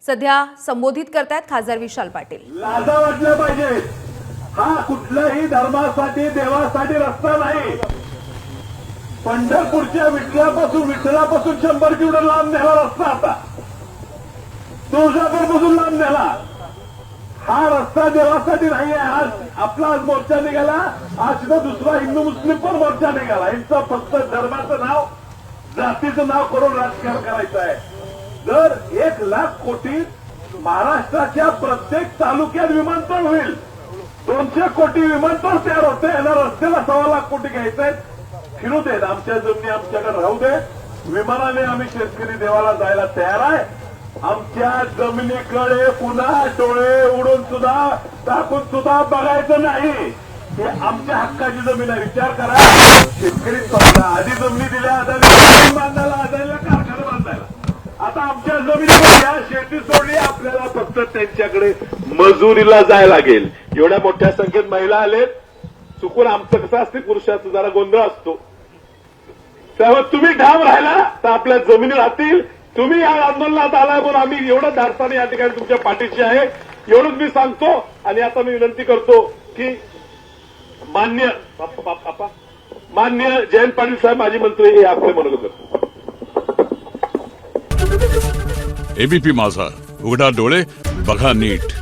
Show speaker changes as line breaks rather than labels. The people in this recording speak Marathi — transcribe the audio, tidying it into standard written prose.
सध्या संबोधित करतायत खासदार विशाल पाटील।
लाजा वाटल्या पाहिजे। हा कुठल्याही धर्मासाठी देवासाठी रस्ता नाही। पंढरपूरच्या विठ्ठलापासून 100 किलोमीटर लांब नेला रस्ता आता तुळजापूरपासून लांब नेला। हा रस्ता देवासाठी नाही आहे। आज आपला आज मोर्चा निघाला, आज तिथं दुसरा हिंदू मुस्लिम पण मोर्चा निघाला। यांचं फक्त धर्माचं नाव जातीचं नाव करून राजकारण करायचं आहे। जर 1 लाख कोटी महाराष्ट्राच्या प्रत्येक तालुक्यात विमानतळ होईल, 200 कोटी विमानतळ तयार होते, याला रस्त्याला 1.25 लाख कोटी घ्यायचे। फिरू देत, आमच्या जमिनी आमच्याकडे राहू दे। विमानाने आम्ही शेतकरी देवाला जायला तयार आहे। आमच्या जमिनीकडे पुन्हा डोळे उडून सुद्धा टाकून सुद्धा बघायचं नाही। हे आमच्या हक्काची जमीन आहे, विचार करा। शेतकरी स्वतः आधी जमिनी दिल्या, अदानी बांधायला, अदानीला कारखाना बांधायला। आता आमच्या जमिनीवर या शेती सोडली, आपल्याला फक्त त्यांच्याकडे मजुरीला जायला लागेल। एवढ्या मोठ्या संख्येत महिला आलेत, चुकून आमचं कसं असते, पुरुषाचं जरा गोंधळ असतो। त्यामुळे तुम्ही ठाम राहिला तर आपल्या जमिनी राहतील। तुम्ही या आंदोलनात आलाय म्हणून आम्ही एवढं धाडसाने या ठिकाणी तुमच्या पाठीशी आहे, एवढंच मी सांगतो। आणि आता मी विनंती करतो की मान्य जयंत पाटील साहेब माजी मंत्री हे आपले मनोगत करतो।
एबीपी माझा, उघडा डोळे बघा नीट।